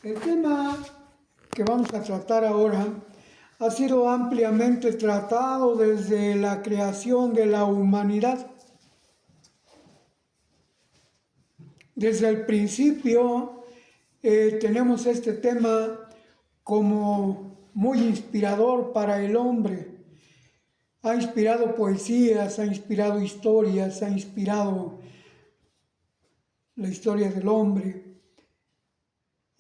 El tema que vamos a tratar ahora ha sido ampliamente tratado desde la creación de la humanidad. Desde el principio tenemos este tema como muy inspirador para el hombre. Ha inspirado poesías, ha inspirado historias, ha inspirado la historia del hombre.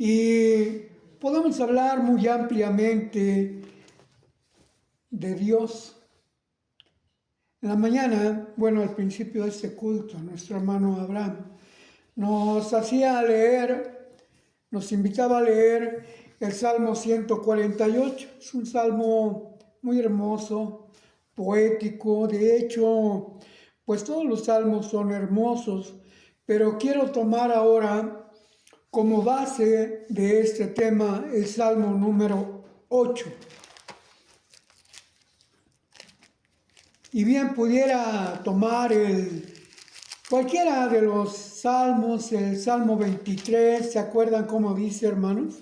Y podemos hablar muy ampliamente de Dios. En la mañana, bueno, al principio de este culto, nuestro hermano Abraham nos hacía leer, nos invitaba a leer el Salmo 148. Es un salmo muy hermoso, poético. De hecho, pues todos los salmos son hermosos, pero quiero tomar ahora como base de este tema el Salmo número 8. Y bien pudiera tomar cualquiera de los salmos, el Salmo 23, ¿se acuerdan cómo dice, hermanos?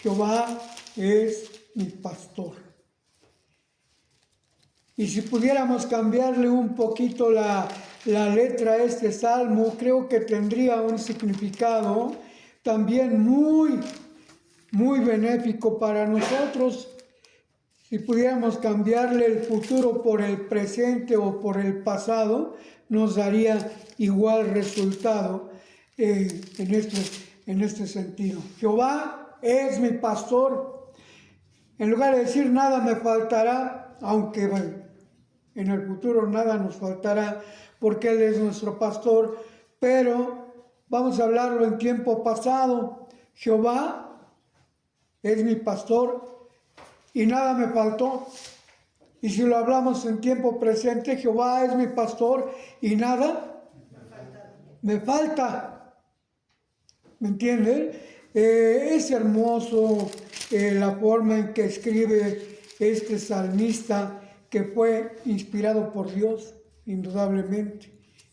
Jehová es mi pastor. Y si pudiéramos cambiarle un poquito la letra a este salmo, creo que tendría un significado también muy, muy benéfico para nosotros. Si pudiéramos cambiarle el futuro por el presente o por el pasado, nos daría igual resultado en este sentido. Jehová es mi pastor. En lugar de decir nada me faltará, aunque en el futuro nada nos faltará, porque Él es nuestro pastor, pero vamos a hablarlo en tiempo pasado. Jehová es mi pastor y nada me faltó. Y si lo hablamos en tiempo presente, Jehová es mi pastor y nada me falta. ¿Me entienden? Es hermoso la forma en que escribe este salmista, que fue inspirado por Dios, indudablemente.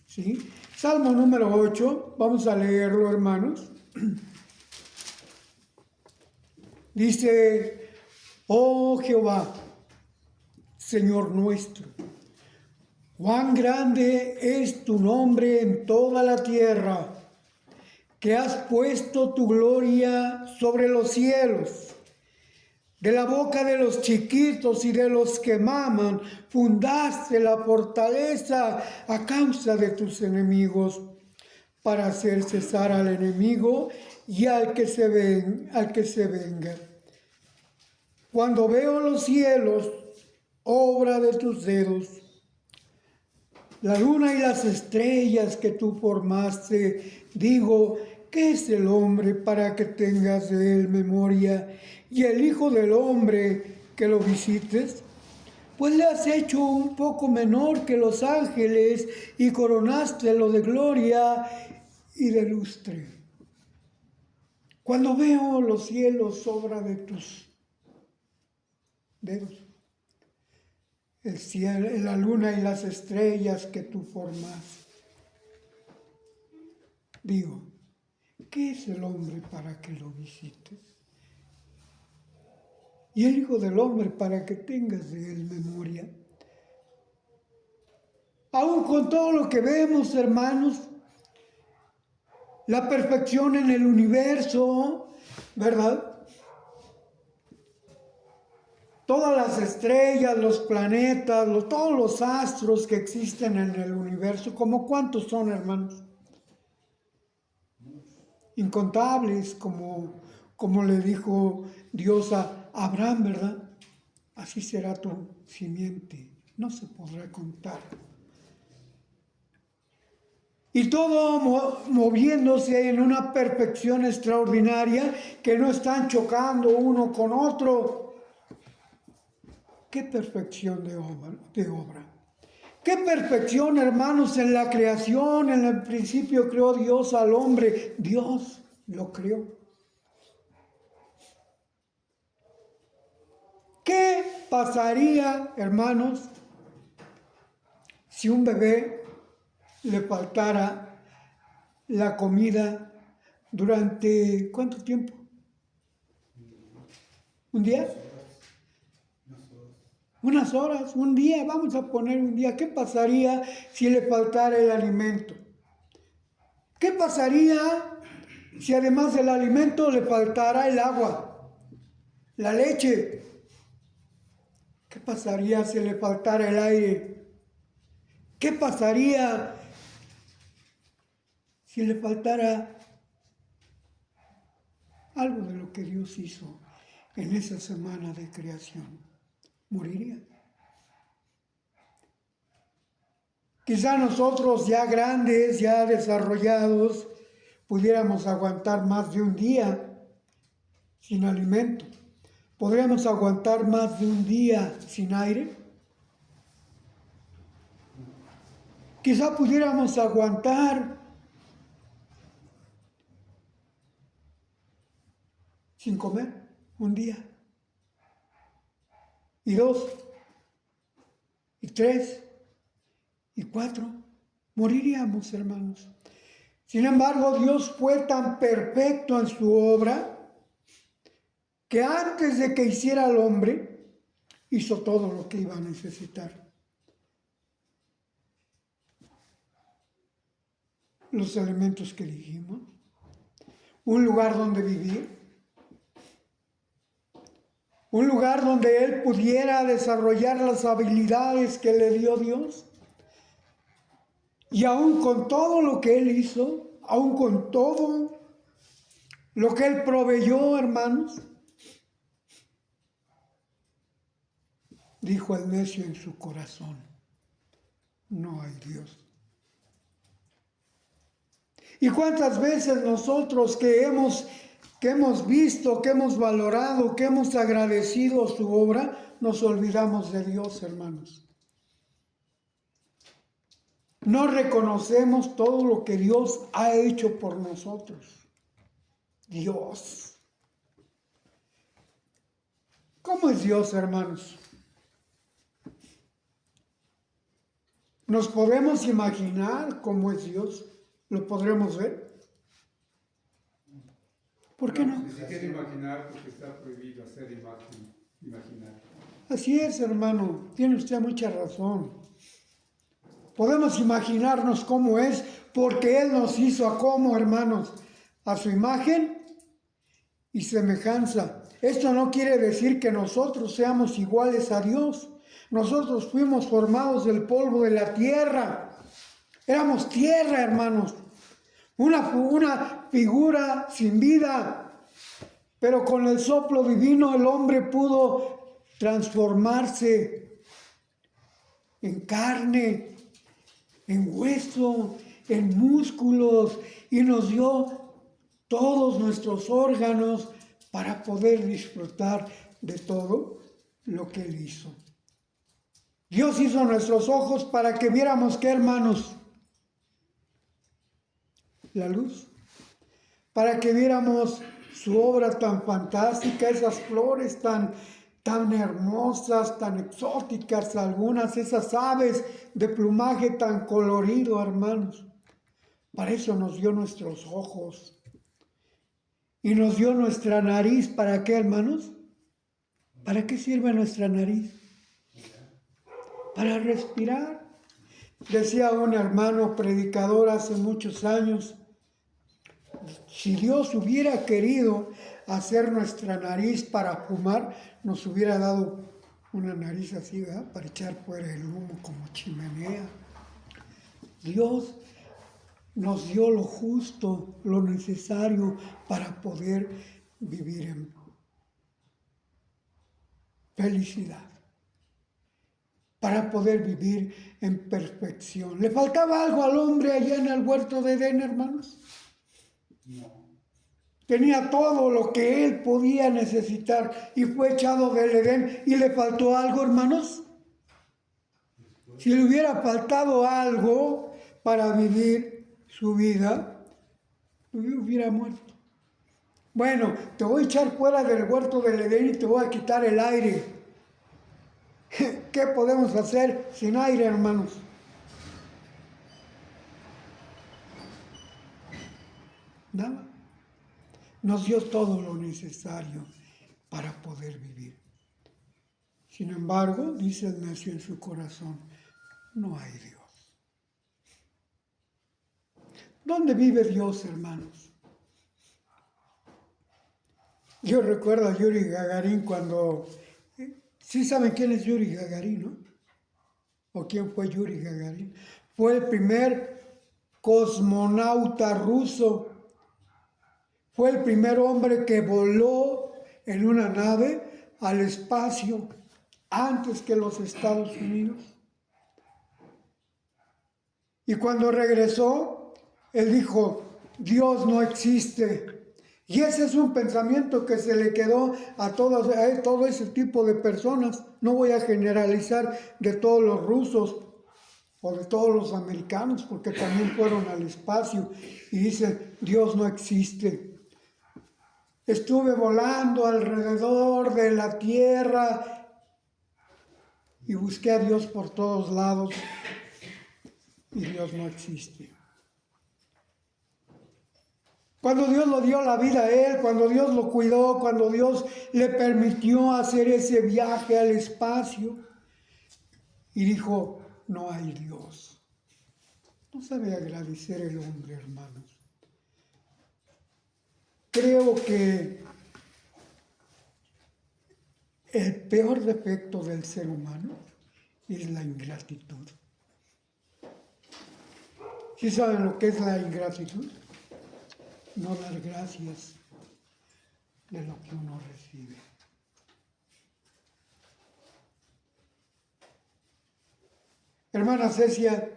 ¿Sí? Salmo número 8, vamos a leerlo, hermanos. Dice: oh Jehová, Señor nuestro, cuán grande es tu nombre en toda la tierra, que has puesto tu gloria sobre los cielos. De la boca de los chiquitos y de los que maman, fundaste la fortaleza a causa de tus enemigos, para hacer cesar al enemigo y al que se venga. Cuando veo los cielos, obra de tus dedos, la luna y las estrellas que tú formaste, digo, ¿qué es el hombre para que tengas de él memoria? Y el hijo del hombre que lo visites, pues le has hecho un poco menor que los ángeles y coronaste lo de gloria y de lustre. Cuando veo los cielos, obra de tus dedos, el cielo, la luna y las estrellas que tú formas, digo, ¿qué es el hombre para que lo visites? Y el hijo del hombre para que tengas de él memoria. Aún con todo lo que vemos, hermanos, la perfección en el universo, ¿verdad? Todas las estrellas, los planetas, todos los astros que existen en el universo, ¿como cuántos son, hermanos? Incontables, como le dijo Dios a Abraham, ¿verdad? Así será tu simiente, no se podrá contar. Y todo moviéndose en una perfección extraordinaria, que no están chocando uno con otro. ¡Qué perfección de obra! ¡Qué perfección, hermanos, en la creación! En el principio creó Dios al hombre. Dios lo creó. ¿Qué pasaría, hermanos, si un bebé le faltara la comida ¿Durante cuánto tiempo? ¿Un día? Unas horas, un día, vamos a poner un día. ¿Qué pasaría si le faltara el alimento? ¿Qué pasaría si además del alimento le faltara el agua, la leche? ¿Qué pasaría si le faltara el aire? ¿Qué pasaría si le faltara algo de lo que Dios hizo en esa semana de creación? Moriría. Quizá nosotros ya grandes, ya desarrollados, pudiéramos aguantar más de un día sin alimento. ¿Podríamos aguantar más de un día sin aire? Quizá pudiéramos aguantar sin comer un día, y 2, y 3, y 4. Moriríamos, hermanos. Sin embargo, Dios fue tan perfecto en su obra que antes de que hiciera al hombre, hizo todo lo que iba a necesitar. Los elementos que dijimos, un lugar donde vivir, un lugar donde él pudiera desarrollar las habilidades que le dio Dios. Y aún con todo lo que él hizo, aún con todo lo que él proveyó, hermanos, dijo el necio en su corazón: no hay Dios. ¿Y cuántas veces nosotros que hemos visto, que hemos valorado, que hemos agradecido su obra, nos olvidamos de Dios, hermanos? No reconocemos todo lo que Dios ha hecho por nosotros. Dios. ¿Cómo es Dios, hermanos? ¿Nos podemos imaginar cómo es Dios? ¿Lo podremos ver? ¿Por qué no? Si se quiere imaginar, porque está prohibido hacer imaginar. Así es, hermano. Tiene usted mucha razón. Podemos imaginarnos cómo es, porque Él nos hizo a cómo, hermanos, a su imagen y semejanza. Esto no quiere decir que nosotros seamos iguales a Dios. Nosotros fuimos formados del polvo de la tierra. Éramos tierra, hermanos. Una figura sin vida. Pero con el soplo divino el hombre pudo transformarse en carne, en hueso, en músculos, y nos dio todos nuestros órganos para poder disfrutar de todo lo que Él hizo. Dios hizo nuestros ojos para que viéramos, ¿qué, hermanos? La luz. Para que viéramos su obra tan fantástica, esas flores tan hermosas, tan exóticas algunas, esas aves de plumaje tan colorido, hermanos. Para eso nos dio nuestros ojos. Y nos dio nuestra nariz. ¿Para qué, hermanos? ¿Para qué sirve nuestra nariz? Para respirar. Decía un hermano predicador hace muchos años: si Dios hubiera querido hacer nuestra nariz para fumar, nos hubiera dado una nariz así, ¿verdad?, para echar fuera el humo como chimenea. Dios nos dio lo justo, lo necesario para poder vivir en felicidad, para poder vivir en perfección. ¿Le faltaba algo al hombre allá en el huerto de Edén, hermanos? No. Tenía todo lo que él podía necesitar y fue echado del Edén. ¿Y le faltó algo, hermanos? Si le hubiera faltado algo para vivir su vida, hubiera muerto. Bueno, te voy a echar fuera del huerto del Edén y te voy a quitar el aire. ¿Qué podemos hacer sin aire, hermanos? Nada. nos dio todo lo necesario para poder vivir. Sin embargo, dice el necio en su corazón, no hay Dios. ¿Dónde vive Dios, hermanos? Yo recuerdo a Yuri Gagarin cuando... ¿Sí saben quién es Yuri Gagarin, no? ¿O quién fue Yuri Gagarin? Fue el primer cosmonauta ruso. Fue el primer hombre que voló en una nave al espacio antes que los Estados Unidos. Y cuando regresó, él dijo, Dios no existe. Y ese es un pensamiento que se le quedó a todo ese tipo de personas. No voy a generalizar de todos los rusos o de todos los americanos, porque también fueron al espacio y dicen, Dios no existe. Estuve volando alrededor de la Tierra y busqué a Dios por todos lados y Dios no existe. Cuando Dios lo dio la vida a él, cuando Dios lo cuidó, cuando Dios le permitió hacer ese viaje al espacio y dijo, no hay Dios. No sabe agradecer el hombre, hermanos. Creo que el peor defecto del ser humano es la ingratitud. ¿Sí saben lo que es la ingratitud? No dar gracias de lo que uno recibe. Hermana Cecia,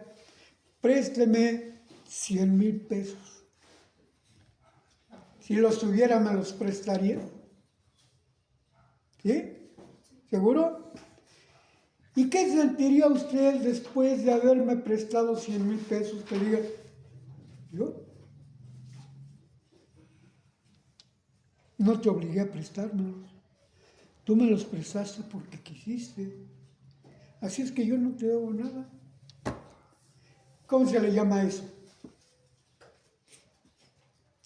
présteme 100,000 pesos. Si los tuviera, me los prestaría. ¿Sí? ¿Seguro? ¿Y qué sentiría usted después de haberme prestado 100,000 pesos? Que diga, yo no te obligué a prestármelos. Tú me los prestaste porque quisiste. Así es que yo no te debo nada. ¿Cómo se le llama eso?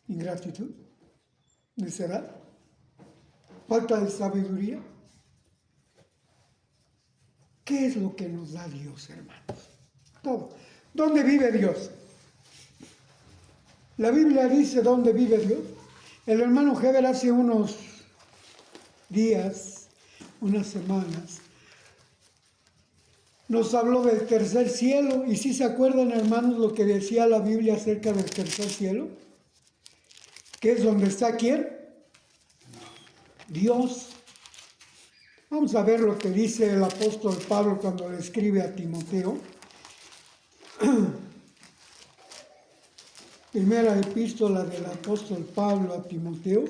¿Ingratitud? ¿Necedad? ¿Falta de sabiduría? ¿Qué es lo que nos da Dios, hermanos? Todo. ¿Dónde vive Dios? La Biblia dice dónde vive Dios. El hermano Heber hace unos días, unas semanas, nos habló del tercer cielo. ¿Y si se acuerdan, hermanos, lo que decía la Biblia acerca del tercer cielo? ¿Qué es donde está quién? Dios. Vamos a ver lo que dice el apóstol Pablo cuando le escribe a Timoteo. Primera epístola del apóstol Pablo a Timoteo.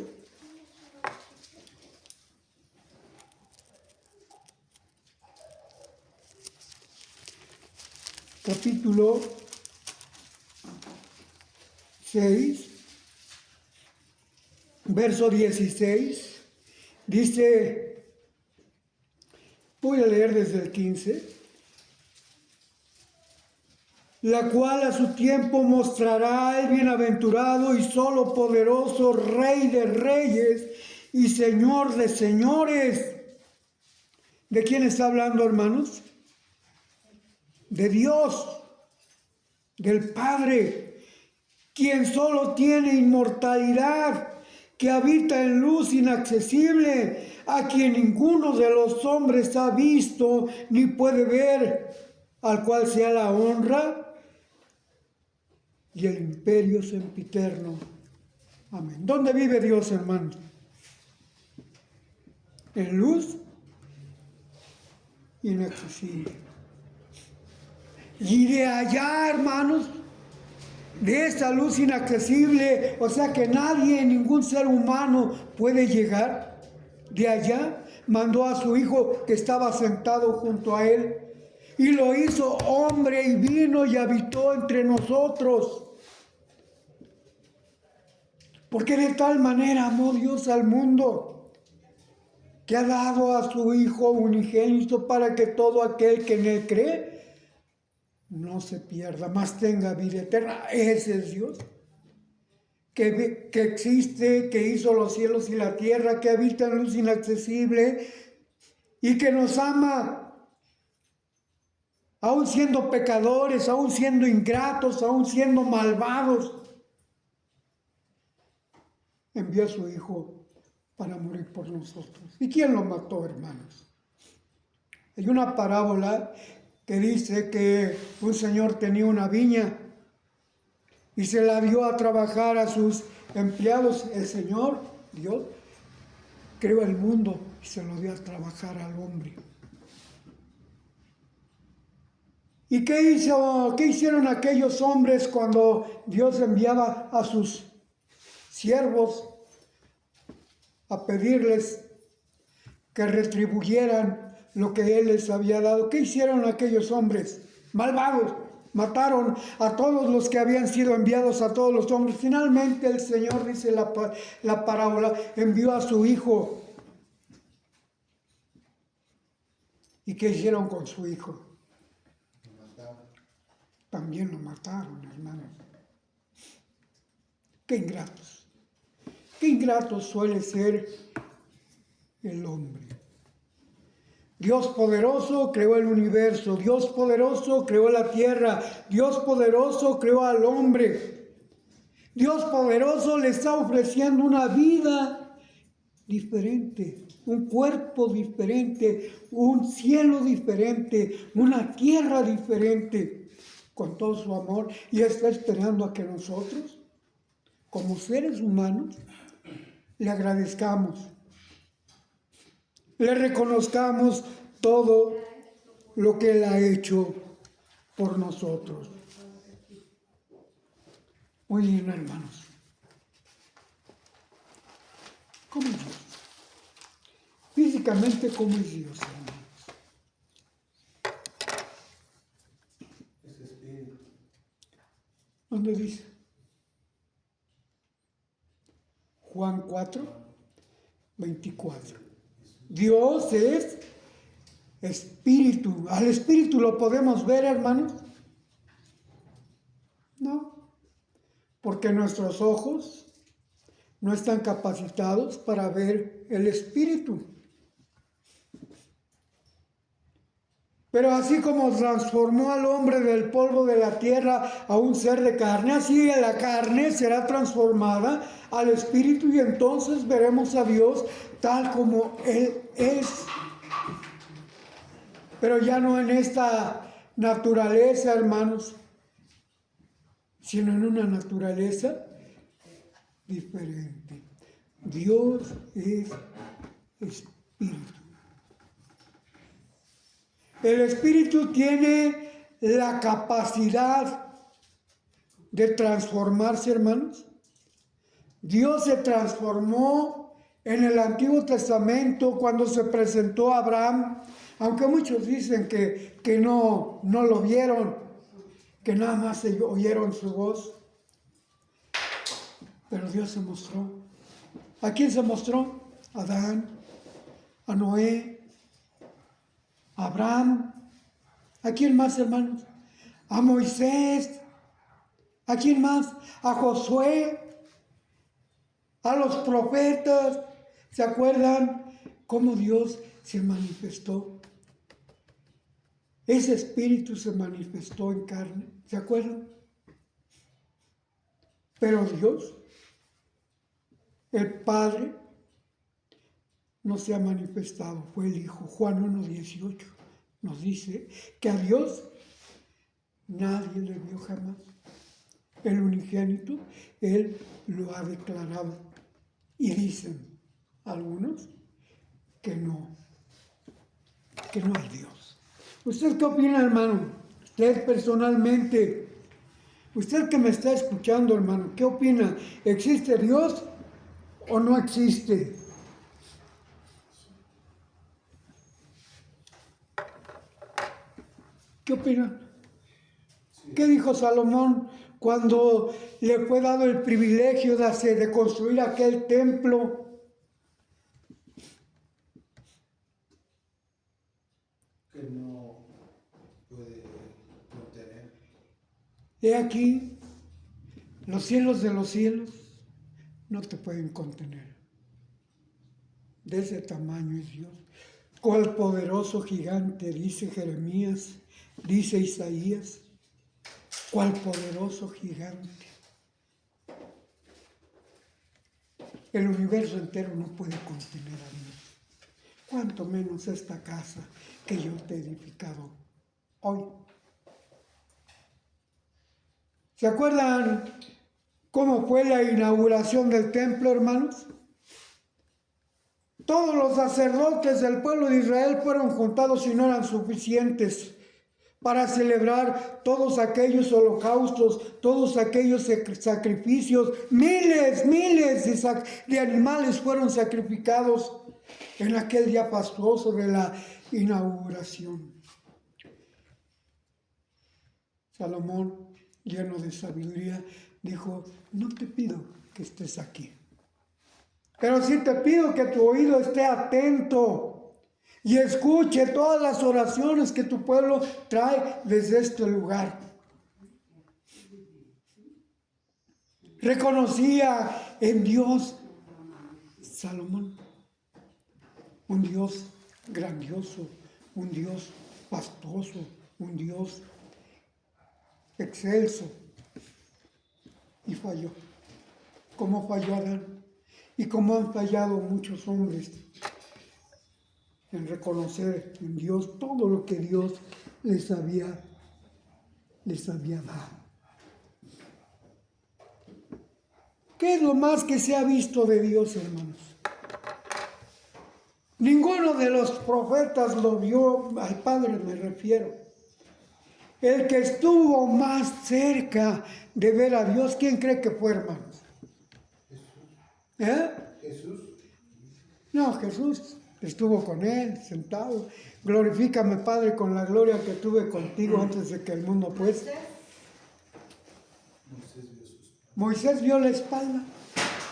Capítulo 6, verso 16, dice, voy a leer desde el 15, la cual a su tiempo mostrará el bienaventurado y solo poderoso Rey de reyes y Señor de señores. ¿De quién está hablando, hermanos? De Dios, del Padre, quien solo tiene inmortalidad, que habita en luz inaccesible, a quien ninguno de los hombres ha visto ni puede ver, al cual sea la honra y el imperio sempiterno. Amén. ¿Dónde vive Dios, hermanos? En luz inaccesible. Y de allá, hermanos, de esa luz inaccesible, o sea que nadie, ningún ser humano puede llegar, de allá mandó a su Hijo que estaba sentado junto a él y lo hizo hombre y vino y habitó entre nosotros. Porque de tal manera amó Dios al mundo que ha dado a su Hijo unigénito para que todo aquel que en él cree no se pierda, mas tenga vida eterna. Ese es Dios. que existe, que hizo los cielos y la tierra, que habita en luz inaccesible y que nos ama, aún siendo pecadores, aún siendo ingratos, aún siendo malvados. Envió a su Hijo para morir por nosotros. ¿Y quién lo mató, hermanos? Hay una parábola que dice que un señor tenía una viña y se la dio a trabajar a sus empleados. El Señor, Dios, creó el mundo y se lo dio a trabajar al hombre. ¿Y qué hicieron aquellos hombres cuando Dios enviaba a sus siervos a pedirles que retribuyeran lo que Él les había dado? ¿Qué hicieron aquellos hombres? Malvados. Mataron a todos los que habían sido enviados, a todos los hombres. Finalmente el Señor, dice la parábola, envió a su Hijo. ¿Y qué hicieron con su Hijo? También lo mataron, hermanos. Qué ingratos. Qué ingrato suele ser el hombre. Dios poderoso creó el universo. Dios poderoso creó la tierra. Dios poderoso creó al hombre. Dios poderoso le está ofreciendo una vida diferente, un cuerpo diferente, un cielo diferente, una tierra diferente, con todo su amor, y está esperando a que nosotros, como seres humanos, le agradezcamos, le reconozcamos todo lo que Él ha hecho por nosotros. Muy bien, hermanos. ¿Cómo es Dios? Físicamente, ¿cómo es Dios, hermanos? ¿Dónde dice? Juan 4, 24. Dios es espíritu. ¿Al espíritu lo podemos ver, hermanos? No, porque nuestros ojos no están capacitados para ver el espíritu. Pero así como transformó al hombre del polvo de la tierra a un ser de carne, así la carne será transformada al espíritu y entonces veremos a Dios tal como Él es. Pero ya no en esta naturaleza, hermanos, sino en una naturaleza diferente. Dios es espíritu. El espíritu tiene la capacidad de transformarse, hermanos. Dios se transformó en el Antiguo Testamento cuando se presentó a Abraham, aunque muchos dicen que no lo vieron, que nada más oyeron su voz. Pero Dios se mostró. ¿A quién se mostró? A Adán, a Noé, a Abraham. ¿A quién más, hermanos? A Moisés. ¿A quién más? A Josué. A los profetas. ¿Se acuerdan cómo Dios se manifestó? Ese espíritu se manifestó en carne. ¿Se acuerdan? Pero Dios, el Padre, no se ha manifestado, fue el Hijo. Juan 1:18 nos dice que a Dios nadie le vio jamás. El unigénito, Él lo ha declarado. Y dicen algunos que no hay Dios. ¿Usted qué opina, hermano? Usted personalmente, usted que me está escuchando, hermano, ¿qué opina? ¿Existe Dios o no existe? ¿Qué opinan? ¿Qué dijo Salomón cuando le fue dado el privilegio de construir aquel templo? Que no puede contener. He aquí los cielos de los cielos no te pueden contener. De ese tamaño es Dios. Cuál poderoso gigante, dice Jeremías, dice Isaías, cuál poderoso gigante. El universo entero no puede contener a Dios. Cuanto menos esta casa que yo te he edificado hoy. ¿Se acuerdan cómo fue la inauguración del templo, hermanos? Todos los sacerdotes del pueblo de Israel fueron juntados y no eran suficientes para celebrar todos aquellos holocaustos, todos aquellos sacrificios. Miles de animales fueron sacrificados en aquel día fastuoso de la inauguración. Salomón, lleno de sabiduría, dijo: no te pido que estés aquí, pero sí te pido que tu oído esté atento y escuche todas las oraciones que tu pueblo trae desde este lugar. Reconocía en Dios, Salomón, un Dios grandioso, un Dios fastuoso, un Dios excelso. Y falló, como falló Adán. Y como han fallado muchos hombres en reconocer en Dios todo lo que Dios les había dado. ¿Qué es lo más que se ha visto de Dios, hermanos? Ninguno de los profetas lo vio, al Padre me refiero. El que estuvo más cerca de ver a Dios, ¿quién cree que fue, hermanos? Jesús. No, Jesús estuvo con él, sentado. Glorifícame, Padre, con la gloria que tuve contigo antes de que el mundo fuese. Moisés vio la espalda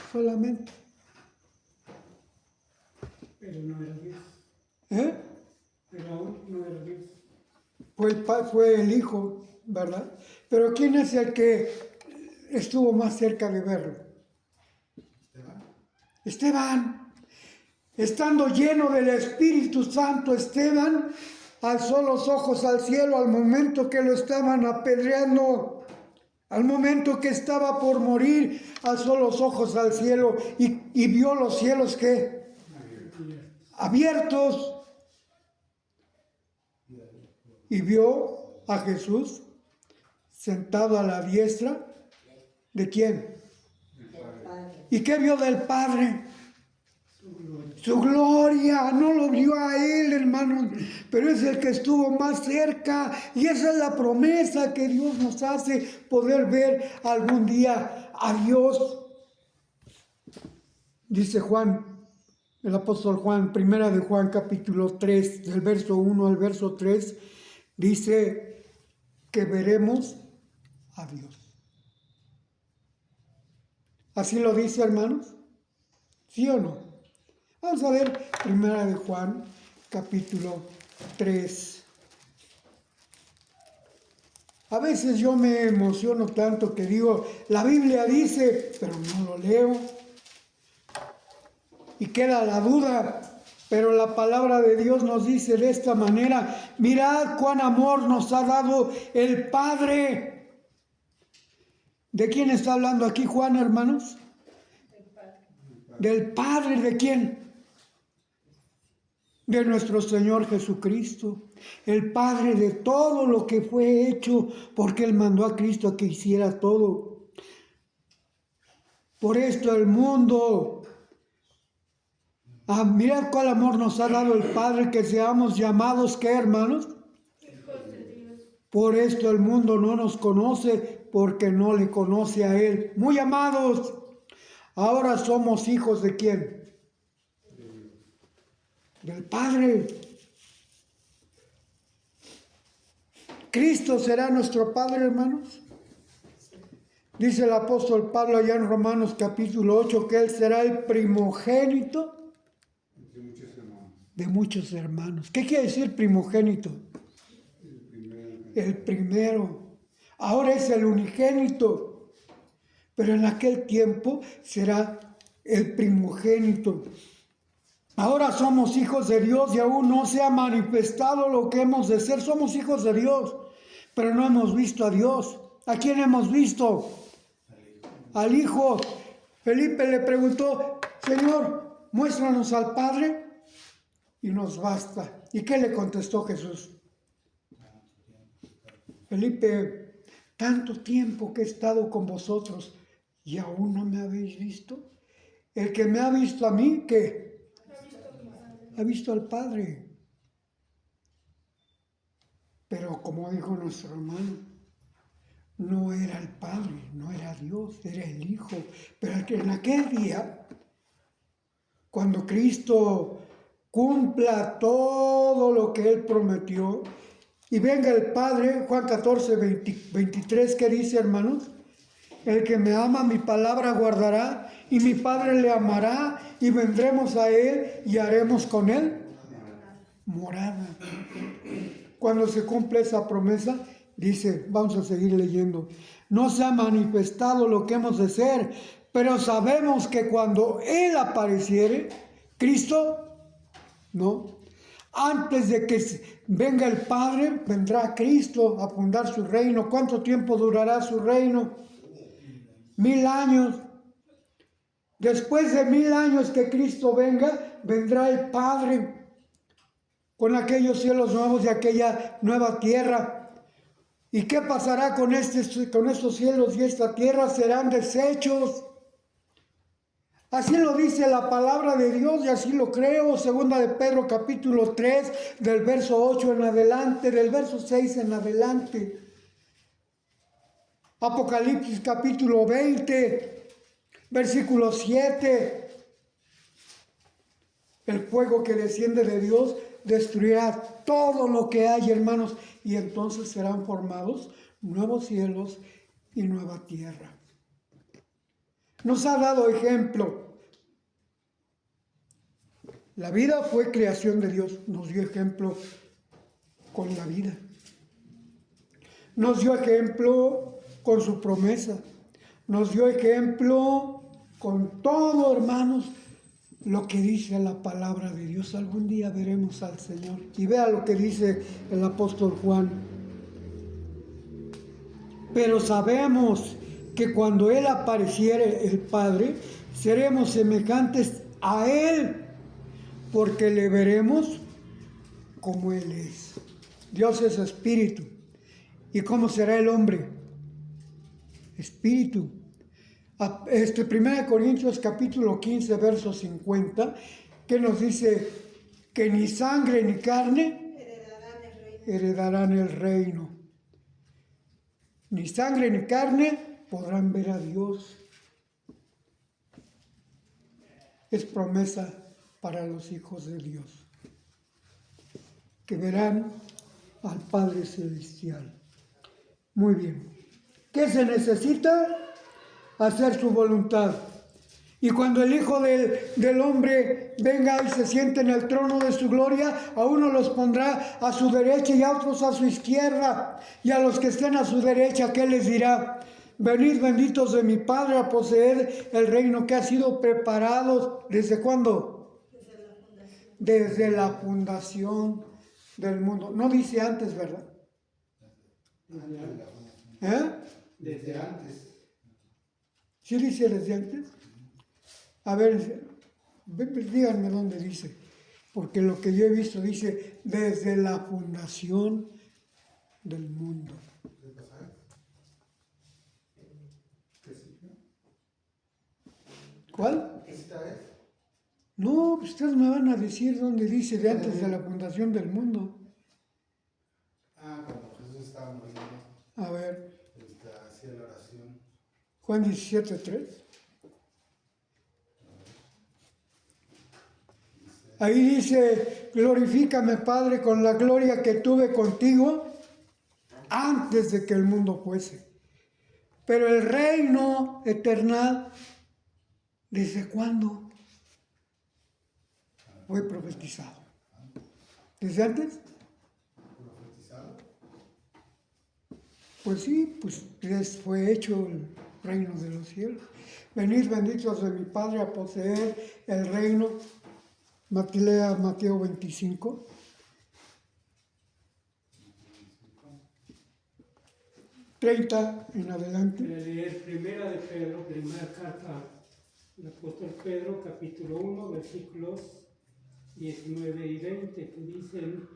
solamente. Pero no era Dios. Pero aún no era Dios. Fue el Hijo, ¿verdad? Pero ¿quién es el que estuvo más cerca de verlo? Esteban, estando lleno del Espíritu Santo, Esteban alzó los ojos al cielo al momento que lo estaban apedreando, al momento que estaba por morir, alzó los ojos al cielo y vio los cielos ¿qué? Abiertos, y vio a Jesús sentado a la diestra ¿de quién? ¿Y qué vio del Padre? Su gloria. No lo vio a él, hermanos, pero es el que estuvo más cerca. Y esa es la promesa que Dios nos hace, poder ver algún día a Dios. Dice Juan, el apóstol Juan, primera de Juan, capítulo 3, del verso 1 al verso 3, dice que veremos a Dios. ¿Así lo dice, hermanos? ¿Sí o no? Vamos a ver primera de Juan, capítulo 3. A veces yo me emociono tanto que digo, la Biblia dice, pero no lo leo. Y queda la duda, pero la palabra de Dios nos dice de esta manera: mirad cuán amor nos ha dado el Padre. ¿De quién está hablando aquí Juan, hermanos? ¿Del Padre de quién? De nuestro Señor Jesucristo, el Padre de todo lo que fue hecho, porque Él mandó a Cristo a que hiciera todo. Por esto el mundo, mirad cuál amor nos ha dado el Padre, que seamos llamados, ¿qué, hermanos? Hijos de Dios. Por esto el mundo no nos conoce, porque no le conoce a Él. Muy amados, ahora somos hijos ¿de quién? Del Padre. ¿Cristo será nuestro Padre, hermanos? Dice el apóstol Pablo allá en Romanos capítulo 8 que Él será el primogénito de muchos hermanos. ¿Qué quiere decir primogénito? El primero. Ahora es el unigénito. pero en aquel tiempo será el primogénito. Ahora somos hijos de Dios y aún no se ha manifestado lo que hemos de ser. Somos hijos de Dios, pero no hemos visto a Dios. ¿A quién hemos visto? Al Hijo. Felipe le preguntó, Señor, muéstranos al Padre y nos basta. ¿Y qué le contestó Jesús? Felipe, tanto tiempo que he estado con vosotros y aún no me habéis visto. El que me ha visto a mí, ¿qué? Ha visto al Padre. Pero como dijo nuestro hermano, no era el Padre, no era Dios, era el Hijo. Pero en aquel día, cuando Cristo cumpla todo lo que Él prometió, y venga el Padre, Juan 14, 23, ¿qué dice, hermanos? El que me ama, mi palabra guardará, y mi Padre le amará, y vendremos a Él y haremos con Él morada. Cuando se cumple esa promesa, dice, vamos a seguir leyendo, no se ha manifestado lo que hemos de ser, pero sabemos que cuando Él apareciere, Cristo, ¿no? Antes de que venga el Padre, vendrá Cristo a fundar su reino. ¿Cuánto tiempo durará su reino? 1000 años. Después de 1000 años que Cristo venga, vendrá el Padre con aquellos cielos nuevos y aquella nueva tierra. ¿Y qué pasará con estos cielos y esta tierra? Serán deshechos. Así lo dice la palabra de Dios y así lo creo. Segunda de Pedro capítulo 3, del verso 8 en adelante, del verso 6 en adelante. Apocalipsis capítulo 20, versículo 7. El fuego que desciende de Dios destruirá todo lo que hay, hermanos, y entonces serán formados nuevos cielos y nueva tierra. Nos ha dado ejemplo. La vida fue creación de Dios. Nos dio ejemplo con la vida. Nos dio ejemplo con su promesa. Nos dio ejemplo con todo, hermanos, lo que dice la palabra de Dios. Algún día veremos al Señor. Y vea lo que dice el apóstol Juan. Pero sabemos que cuando Él apareciere, el Padre, seremos semejantes a Él, porque le veremos como Él es. Dios es espíritu. ¿Y cómo será el hombre? Espíritu. 1 Corintios capítulo 15, verso 50, que nos dice que ni sangre ni carne heredarán el reino. Ni sangre ni carne podrán ver a Dios. Es promesa para los hijos de Dios, que verán al Padre Celestial. Muy bien. ¿Qué se necesita? Hacer su voluntad. Y cuando el Hijo del Hombre venga y se siente en el trono de su gloria, a unos los pondrá a su derecha y a otros a su izquierda. Y a los que estén a su derecha, ¿qué les dirá? Venid benditos de mi Padre a poseer el reino que ha sido preparado. ¿Desde cuándo? Desde la fundación del mundo. No dice antes, ¿verdad? Desde antes. ¿Sí dice desde antes? A ver, díganme dónde dice. Porque lo que yo he visto dice desde la fundación del mundo. ¿Cuál? No, ustedes me van a decir dónde dice de antes de la fundación del mundo. Cuando Jesús estaba muriendo. A ver. Hacía la oración. Juan 17:3. Ahí dice, glorifícame, Padre, con la gloria que tuve contigo antes de que el mundo fuese. Pero el reino eterno, ¿desde cuándo fue profetizado? ¿Desde antes? ¿Profetizado? Pues sí, pues fue hecho el reino de los cielos. Venid benditos de mi Padre a poseer el reino. Lea Mateo 25. ¿30 en adelante? Voy a leer primera de Pedro, primera carta del apóstol Pedro, capítulo 1, versículos 19 y 20, que dicen: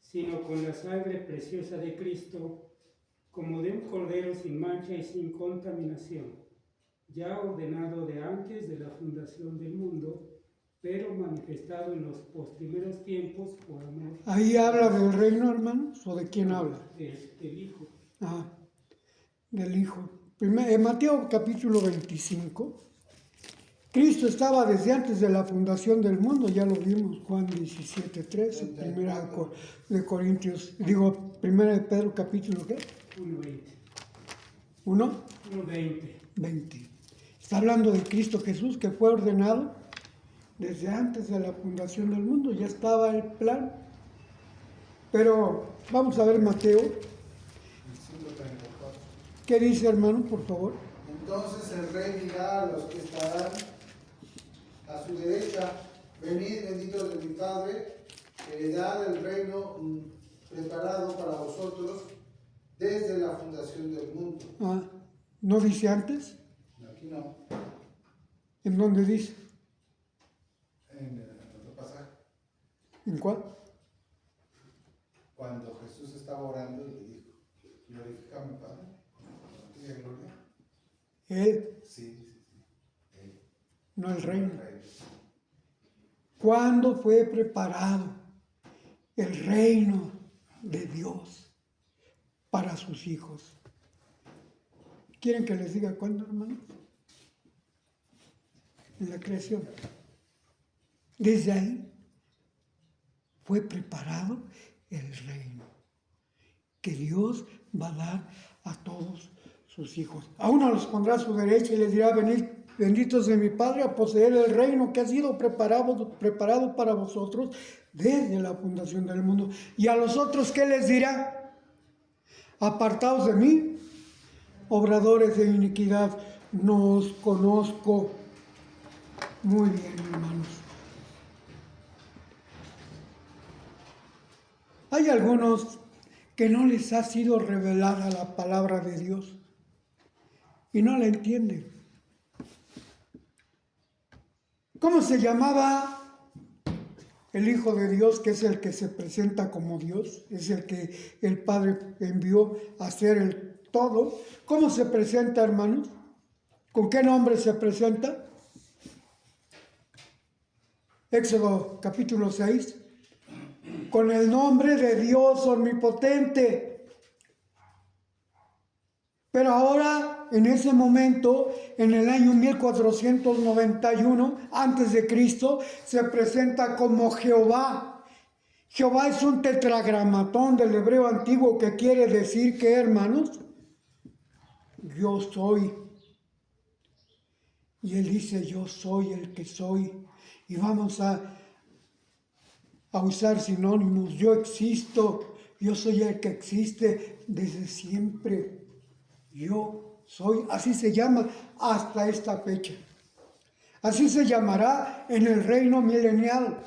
sino con la sangre preciosa de Cristo, como de un cordero sin mancha y sin contaminación, ya ordenado de antes de la fundación del mundo, pero manifestado en los postprimeros tiempos por amor. ¿Ahí habla del reino, hermanos? ¿O de quién habla? Del Hijo. Ah, del Hijo. Mateo capítulo 25. Cristo estaba desde antes de la fundación del mundo, ya lo vimos, Juan 17:3, primera de Corintios, primera de Pedro capítulo ¿qué? 1:20. 1:20. 1:20. Está hablando de Cristo Jesús, que fue ordenado desde antes de la fundación del mundo, ya estaba el plan. Pero vamos a ver Mateo. El 5:34. ¿Qué dice, hermano, por favor? Entonces el rey dirá a los que estarán a su derecha: venid benditos de mi Padre, heredad del reino preparado para vosotros desde la fundación del mundo. Ah, ¿no dice antes? Aquí no, ¿En dónde dice? en otro pasaje. ¿En cuál? Cuando Jesús estaba orando y le dijo: glorifícame, Padre. ¿Tiene gloria? Él, Sí. Él. no el reino. El rey. ¿Cuándo fue preparado el reino de Dios para sus hijos? ¿Quieren que les diga cuándo, hermanos? En la creación. Desde ahí fue preparado el reino que Dios va a dar a todos sus hijos. A uno los pondrá a su derecha y les dirá: venid benditos de mi Padre a poseer el reino que ha sido preparado para vosotros desde la fundación del mundo. Y a los otros, ¿qué les dirá? Apartaos de mí, obradores de iniquidad, no os conozco. Muy bien, hermanos. Hay algunos que no les ha sido revelada la palabra de Dios y no la entienden. ¿Cómo se llamaba el Hijo de Dios, que es el que se presenta como Dios? Es el que el Padre envió a hacer el todo. ¿Cómo se presenta, hermanos? ¿Con qué nombre se presenta? Éxodo capítulo 6. Con el nombre de Dios omnipotente. Pero ahora, en ese momento, en el año 1491, antes de Cristo, se presenta como Jehová. Jehová es un tetragramatón del hebreo antiguo que quiere decir que, hermanos, yo soy. Y él dice: yo soy el que soy. Y vamos a usar sinónimos. Yo existo. Yo soy el que existe desde siempre. Yo soy, así se llama hasta esta fecha. Así se llamará en el reino milenial.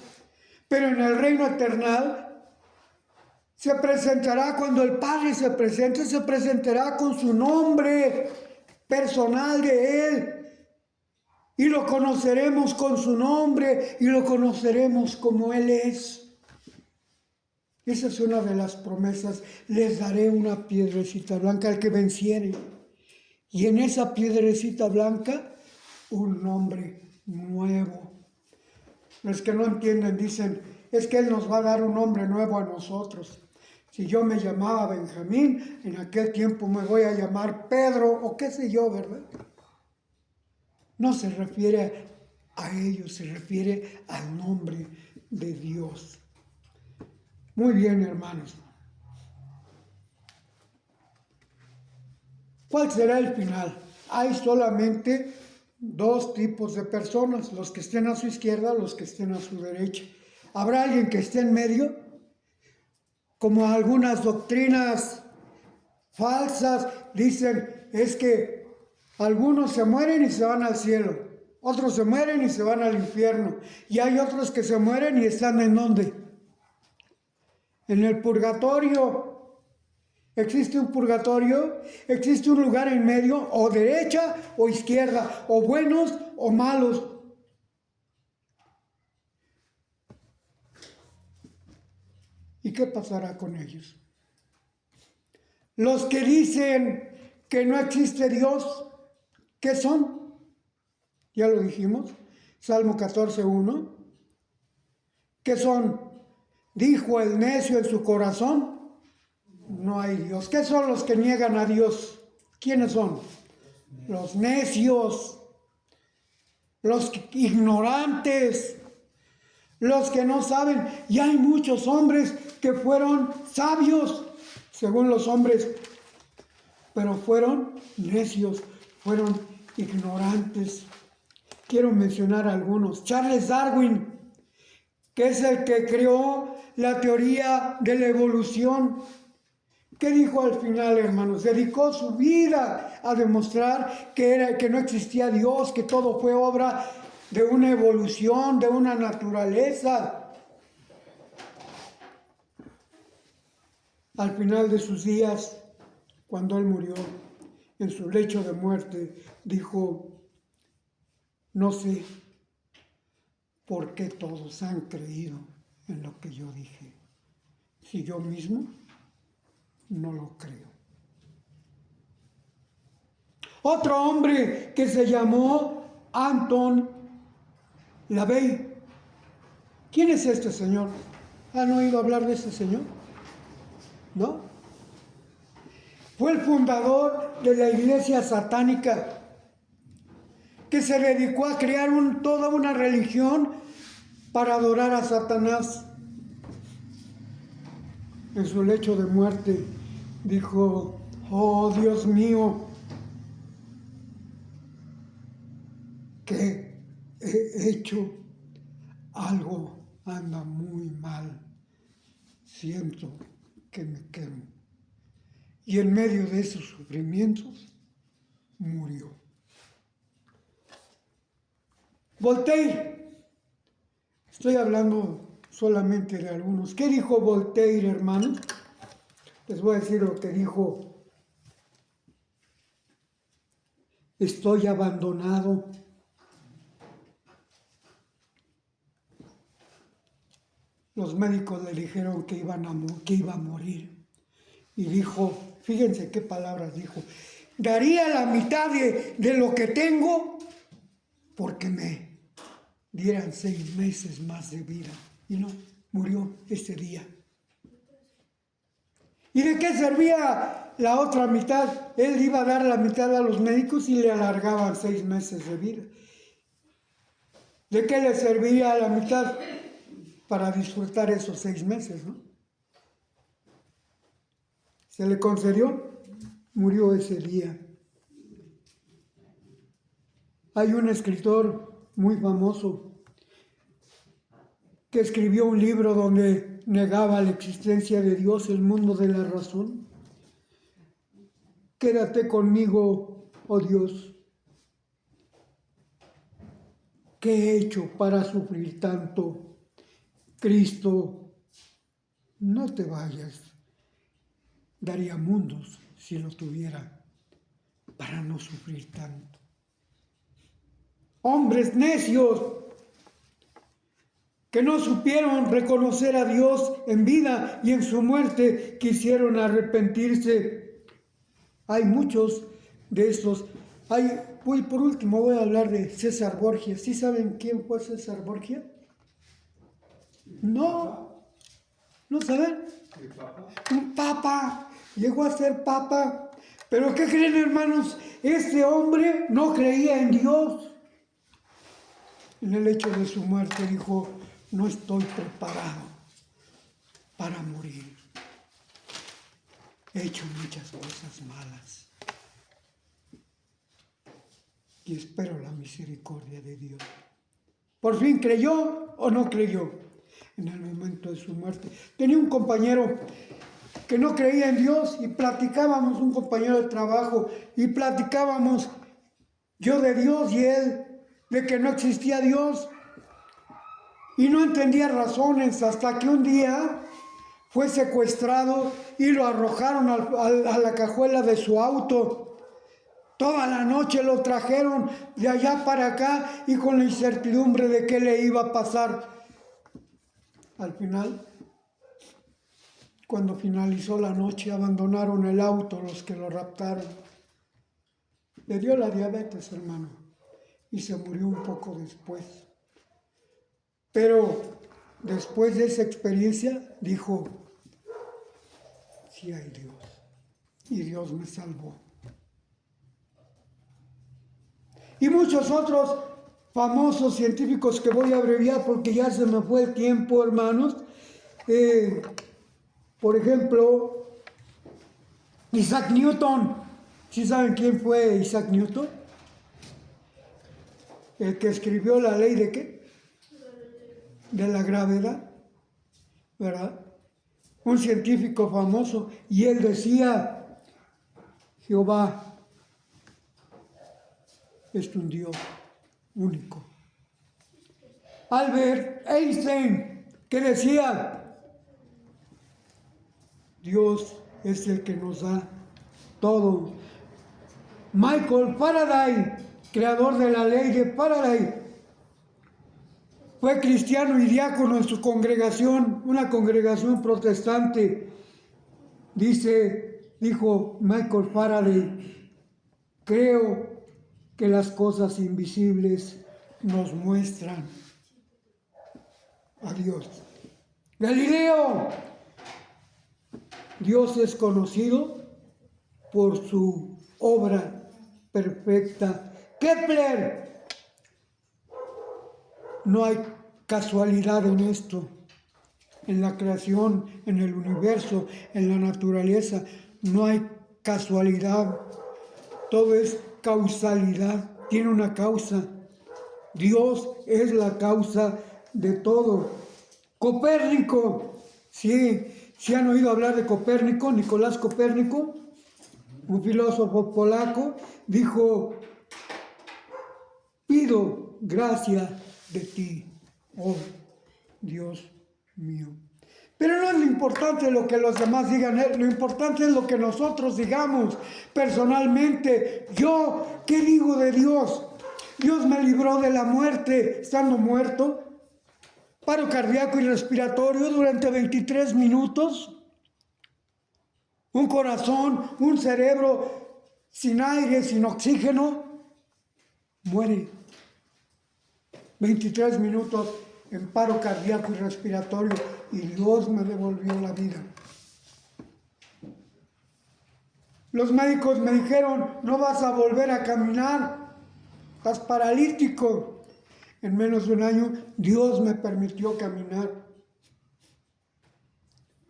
Pero en el reino eternal se presentará, cuando el Padre se presente, se presentará con su nombre personal de Él. Y lo conoceremos con su nombre y lo conoceremos como Él es. Esa es una de las promesas. Les daré una piedrecita blanca al que venciere. Y en esa piedrecita blanca, un nombre nuevo. Los que no entienden dicen: es que Él nos va a dar un nombre nuevo a nosotros. Si yo me llamaba Benjamín, en aquel tiempo me voy a llamar Pedro o qué sé yo, ¿verdad? No se refiere a ellos, se refiere al nombre de Dios. Muy bien, hermanos. ¿Cuál será el final? Hay solamente dos tipos de personas: los que estén a su izquierda, los que estén a su derecha. ¿Habrá alguien que esté en medio? Como algunas doctrinas falsas dicen, es que Algunos se mueren y se van al cielo. Otros se mueren y se van al infierno. Y hay otros que se mueren y están ¿en dónde? En el purgatorio. ¿Existe un purgatorio? ¿Existe un lugar en medio? O derecha o izquierda. O buenos o malos. ¿Y qué pasará con ellos? Los que dicen que no existe Dios, ¿qué son? Ya lo dijimos, Salmo 14:1. ¿Qué son? Dijo el necio en su corazón, no hay Dios. ¿Qué son los que niegan a Dios? ¿Quiénes son? Los necios, los ignorantes, los que no saben. Y hay muchos hombres que fueron sabios, según los hombres, pero fueron necios, fueron ignorantes. Quiero mencionar algunos. Charles Darwin, que es el que creó la teoría de la evolución. ¿Qué dijo al final, hermanos? Dedicó su vida a demostrar que no existía Dios, que todo fue obra de una evolución, de una naturaleza. Al final de sus días, cuando él murió, en su lecho de muerte, dijo: no sé por qué todos han creído en lo que yo dije, si yo mismo no lo creo. Otro hombre que se llamó Anton LaVey. ¿Quién es este señor? ¿Han oído hablar de este señor? ¿No? Fue el fundador de la iglesia satánica, que se dedicó a crear toda una religión para adorar a Satanás. En su lecho de muerte dijo: oh Dios mío, que he hecho algo, anda muy mal, siento que me quemo. Y en medio de esos sufrimientos murió. Voltaire, estoy hablando solamente de algunos. ¿Qué dijo Voltaire, hermanos? Les voy a decir lo que dijo: estoy abandonado. Los médicos le dijeron que iba a morir. Y dijo, fíjense qué palabras dijo: daría la mitad de lo que tengo porque me dieran 6 meses más de vida. Y no, murió ese día. ¿Y de qué servía la otra mitad? Él iba a dar la mitad a los médicos y le alargaban 6 meses de vida. ¿De qué le servía la mitad? Para disfrutar esos 6 meses, ¿no? Se le concedió, murió ese día. Hay un escritor muy famoso que escribió un libro donde negaba la existencia de Dios, el mundo de la razón. Quédate conmigo, oh Dios. ¿Qué he hecho para sufrir tanto? Cristo, no te vayas. Daría mundos si lo tuviera para no sufrir tanto. Hombres necios que no supieron reconocer a Dios en vida y en su muerte quisieron arrepentirse. Hay muchos de estos. Por último voy a hablar de César Borgia. ¿Sí saben quién fue César Borgia? No saben. Un papa. Llegó a ser papa. Pero ¿qué creen, hermanos? Este hombre no creía en Dios. En el hecho de su muerte dijo: no estoy preparado para morir. He hecho muchas cosas malas y espero la misericordia de Dios. ¿Por fin creyó o no creyó? En el momento de su muerte. Tenía un compañero que no creía en Dios y platicábamos, un compañero de trabajo, y platicábamos yo de Dios y él de que no existía Dios. Y no entendía razones hasta que un día fue secuestrado y lo arrojaron a la cajuela de su auto. Toda la noche lo trajeron de allá para acá y con la incertidumbre de qué le iba a pasar. Al final, cuando finalizó la noche, abandonaron el auto los que lo raptaron. Le dio la diabetes, hermano, y se murió un poco después. Pero después de esa experiencia, dijo, sí hay Dios, y Dios me salvó. Y muchos otros famosos científicos que voy a abreviar porque ya se me fue el tiempo, hermanos. Por ejemplo, Isaac Newton. ¿Sí saben quién fue Isaac Newton? El que escribió la ley de ¿qué? De la gravedad, ¿verdad? Un científico famoso. Y él decía, Jehová es un Dios único. Albert Einstein, que decía, Dios es el que nos da todo. Michael Faraday, creador de la ley de Faraday, fue cristiano y diácono en su congregación, una congregación protestante. Dijo Michael Faraday, creo que las cosas invisibles nos muestran a Dios. Galileo, Dios es conocido por su obra perfecta. Kepler, no hay casualidad en esto, en la creación, en el universo, en la naturaleza, no hay casualidad, todo es causalidad, tiene una causa. Dios es la causa de todo. Copérnico, sí han oído hablar de Copérnico, Nicolás Copérnico, un filósofo polaco, dijo, pido gracia de ti, oh Dios mío. Pero no es lo importante lo que los demás digan, lo importante es lo que nosotros digamos personalmente. Yo, ¿qué digo de Dios? Dios me libró de la muerte estando muerto, paro cardíaco y respiratorio durante 23 minutos, un corazón, un cerebro sin aire, sin oxígeno, muere. 23 minutos en paro cardíaco y respiratorio y Dios me devolvió la vida. Los médicos me dijeron, no vas a volver a caminar, estás paralítico. En menos de un año Dios me permitió caminar.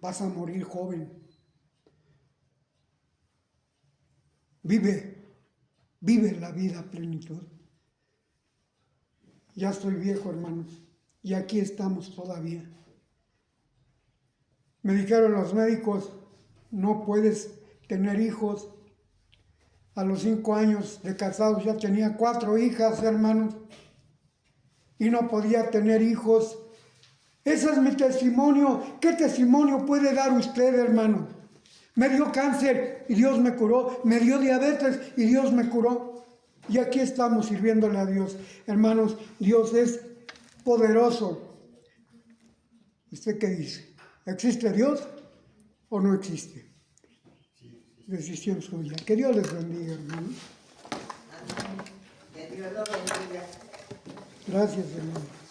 Vas a morir joven. Vive la vida a plenitud. Ya estoy viejo, hermanos, y aquí estamos todavía. Me dijeron los médicos, no puedes tener hijos. A los 5 años de casados ya tenía 4 hijas, hermanos, y no podía tener hijos. Ese es mi testimonio. ¿Qué testimonio puede dar usted, hermano? Me dio cáncer y Dios me curó. Me dio diabetes y Dios me curó. Y aquí estamos sirviéndole a Dios. Hermanos, Dios es poderoso. ¿Usted qué dice? ¿Existe Dios o no existe? Decisión suya. Que Dios les bendiga, hermanos. Que Dios los bendiga. Gracias, hermano.